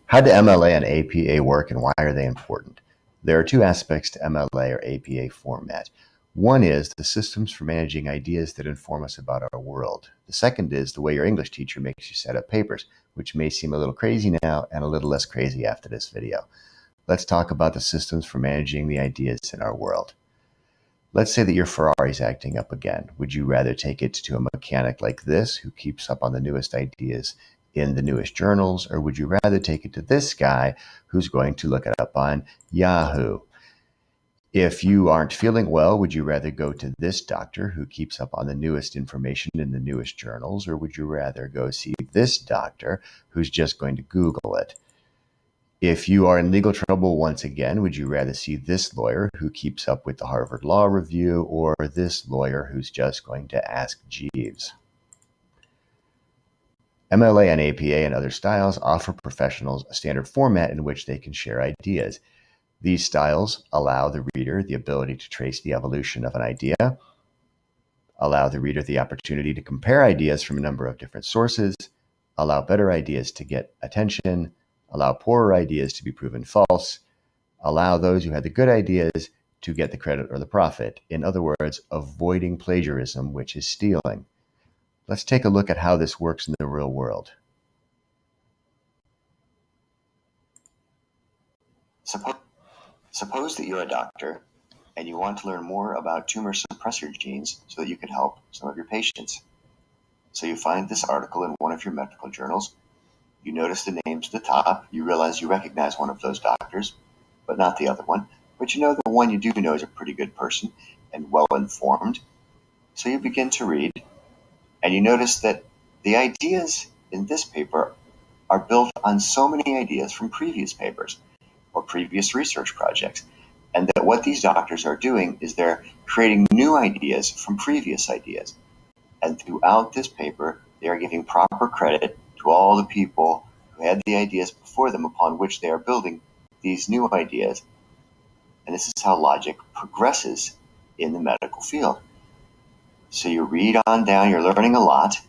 How do MLA and APA work, and why are they important? There are two aspects to MLA or APA format. One is the systems for managing ideas that inform us about our world. The second is the way your English teacher makes you set up papers, which may seem a little crazy now and a little less crazy after this video. Let's talk about the systems for managing the ideas in our world. Let's say that your Ferrari's acting up again. Would you rather take it to a mechanic like this, who keeps up on the newest ideas in the newest journals, or would you rather take it to this guy who's going to look it up on Yahoo? If you aren't feeling well, would you rather go to this doctor who keeps up on the newest information in the newest journals, or would you rather go see this doctor who's just going to Google it? If you are in legal trouble once again, would you rather see this lawyer who keeps up with the Harvard Law Review, or this lawyer who's just going to ask Jeeves? MLA and APA and other styles offer professionals a standard format in which they can share ideas. These styles allow the reader the ability to trace the evolution of an idea, allow the reader the opportunity to compare ideas from a number of different sources, allow better ideas to get attention, allow poorer ideas to be proven false, allow those who had the good ideas to get the credit or the profit. In other words, avoiding plagiarism, which is stealing. Let's take a look at how this works in the real world. Suppose that you're a doctor and you want to learn more about tumor suppressor genes so that you can help some of your patients. So you find this article in one of your medical journals. You notice the names at the top. You realize you recognize one of those doctors, but not the other one. But you know the one you do know is a pretty good person and well-informed. So you begin to read, and you notice that the ideas in this paper are built on so many ideas from previous papers or previous research projects, and that what these doctors are doing is they're creating new ideas from previous ideas. And throughout this paper, they are giving proper credit to all the people who had the ideas before them upon which they are building these new ideas. And this is how logic progresses in the medical field. So you read on down, you're learning a lot,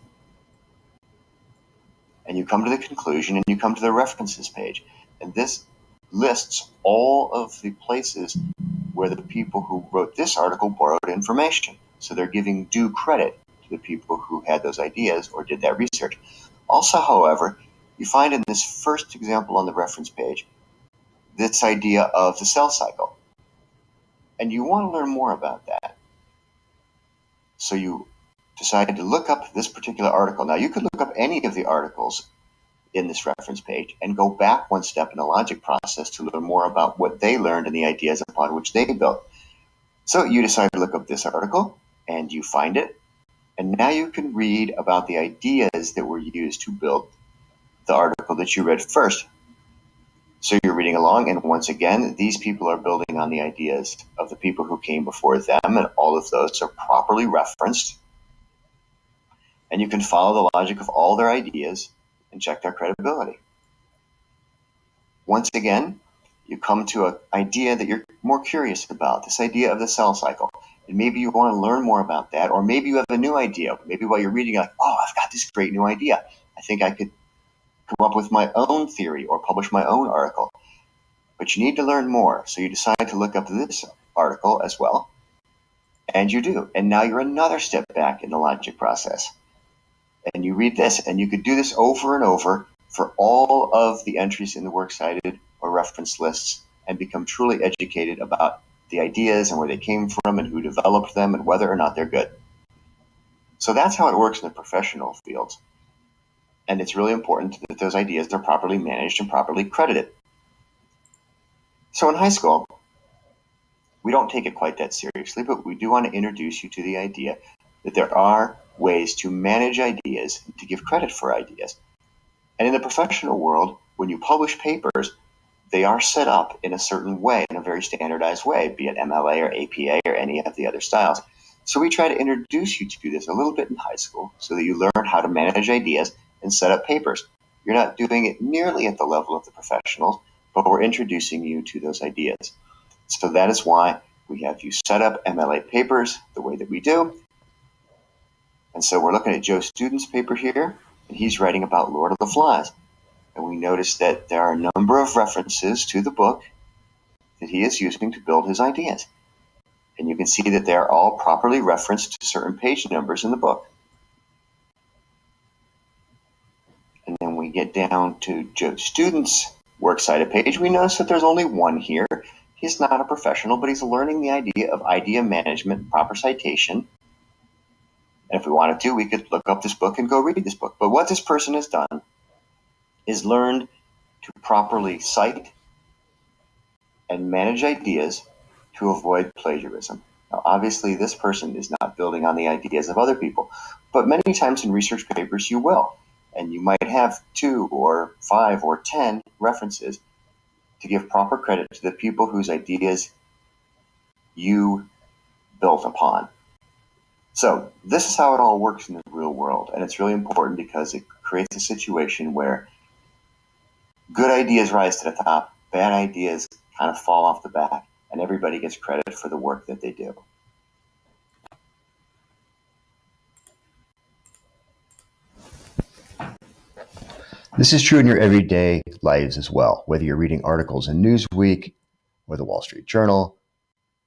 and you come to the conclusion, and you come to the references page. And this lists all of the places where the people who wrote this article borrowed information. So they're giving due credit to the people who had those ideas or did that research. Also, however, you find in this first example on the reference page this idea of the cell cycle. And you want to learn more about that. So you decided to look up this particular article. Now, you could look up any of the articles in this reference page and go back one step in the logic process to learn more about what they learned and the ideas upon which they built. So you decide to look up this article, and you find it. And now you can read about the ideas that were used to build the article that you read first. So you're reading along, and once again, these people are building on the ideas of the people who came before them, and all of those are properly referenced. And you can follow the logic of all their ideas and check their credibility. Once again, you come to an idea that you're more curious about, this idea of the cell cycle. And maybe you want to learn more about that, or maybe you have a new idea. Maybe while you're reading, you're like, oh, I've got this great new idea. I think I could come up with my own theory or publish my own article. But you need to learn more. So you decide to look up this article as well. And you do. And now you're another step back in the logic process. And you read this, and you could do this over and over for all of the entries in the works cited or reference lists and become truly educated about the ideas and where they came from and who developed them and whether or not they're good. So that's how it works in the professional fields. And it's really important that those ideas are properly managed and properly credited. So in high school, we don't take it quite that seriously, but we do want to introduce you to the idea that there are ways to manage ideas and to give credit for ideas. And in the professional world, when you publish papers, they are set up in a certain way, in a very standardized way, be it MLA or APA or any of the other styles. So we try to introduce you to this a little bit in high school so that you learn how to manage ideas and set up papers. You're not doing it nearly at the level of the professionals, but we're introducing you to those ideas. So that is why we have you set up MLA papers the way that we do. And so we're looking at Joe Student's paper here, and he's writing about Lord of the Flies. And we notice that there are a number of references to the book that he is using to build his ideas. And you can see that they are all properly referenced to certain page numbers in the book. And then we get down to Joe Student's works cited page. We notice that there's only one here. He's not a professional, but he's learning the idea of idea management, proper citation. And if we wanted to, we could look up this book and go read this book. But what this person has done is learned to properly cite and manage ideas to avoid plagiarism. Now, obviously, this person is not building on the ideas of other people, but many times in research papers you will. And you might have 2 or 5 or 10 references to give proper credit to the people whose ideas you built upon. So this is how it all works in the real world, and it's really important because it creates a situation where good ideas rise to the top, bad ideas kind of fall off the back, and everybody gets credit for the work that they do. This is true in your everyday lives as well, whether you're reading articles in Newsweek or the Wall Street Journal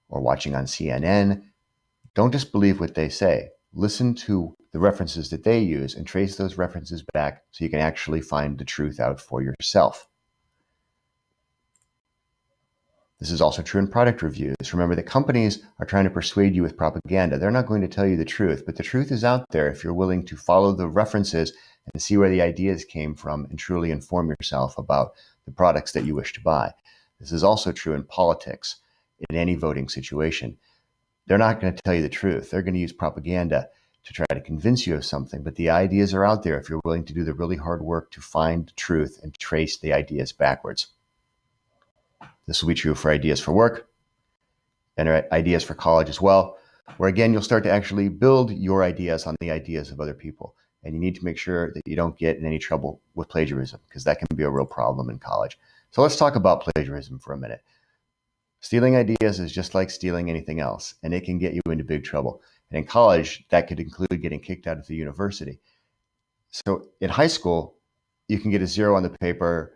or watching on CNN. Don't just believe what they say. Listen to the references that they use and trace those references back so you can actually find the truth out for yourself. This is also true in product reviews. Remember that companies are trying to persuade you with propaganda. They're not going to tell you the truth, but the truth is out there if you're willing to follow the references and see where the ideas came from and truly inform yourself about the products that you wish to buy. This is also true in politics, in any voting situation. They're not going to tell you the truth. They're going to use propaganda to try to convince you of something, but the ideas are out there if you're willing to do the really hard work to find the truth and trace the ideas backwards. This will be true for ideas for work and ideas for college as well, where again, you'll start to actually build your ideas on the ideas of other people. And you need to make sure that you don't get in any trouble with plagiarism, because that can be a real problem in college. So let's talk about plagiarism for a minute. Stealing ideas is just like stealing anything else, and it can get you into big trouble. And in college, that could include getting kicked out of the university. So in high school, you can get a 0 on the paper,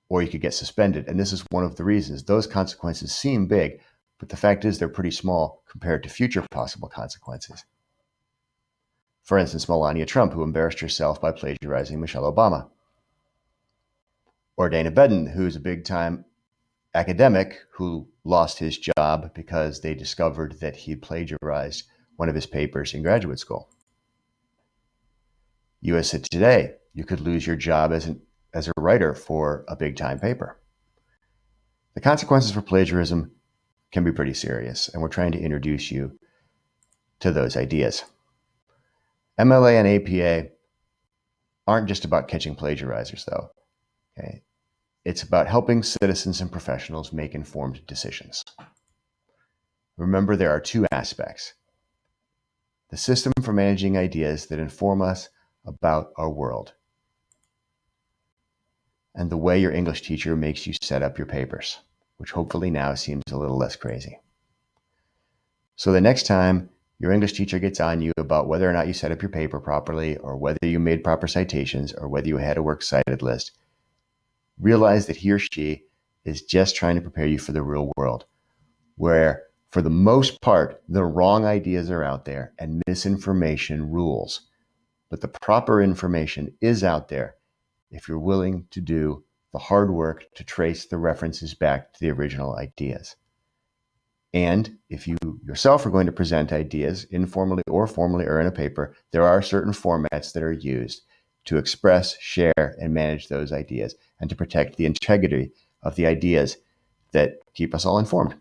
or you could get suspended. And this is one of the reasons. Those consequences seem big, but the fact is they're pretty small compared to future possible consequences. For instance, Melania Trump, who embarrassed herself by plagiarizing Michelle Obama. Or Dana Bedden, who's a big-time academic who lost his job because they discovered that he plagiarized one of his papers in graduate school. USA Today, you could lose your job as a writer for a big-time paper. The consequences for plagiarism can be pretty serious, and we're trying to introduce you to those ideas. MLA and APA aren't just about catching plagiarizers, though. Okay? It's about helping citizens and professionals make informed decisions. Remember, there are 2 aspects: the system for managing ideas that inform us about our world, and the way your English teacher makes you set up your papers, which hopefully now seems a little less crazy. So the next time your English teacher gets on you about whether or not you set up your paper properly, or whether you made proper citations, or whether you had a works cited list, realize that he or she is just trying to prepare you for the real world, where for the most part, the wrong ideas are out there and misinformation rules. But the proper information is out there if you're willing to do the hard work to trace the references back to the original ideas. And if you yourself are going to present ideas informally or formally or in a paper, there are certain formats that are used to express, share, and manage those ideas, and to protect the integrity of the ideas that keep us all informed.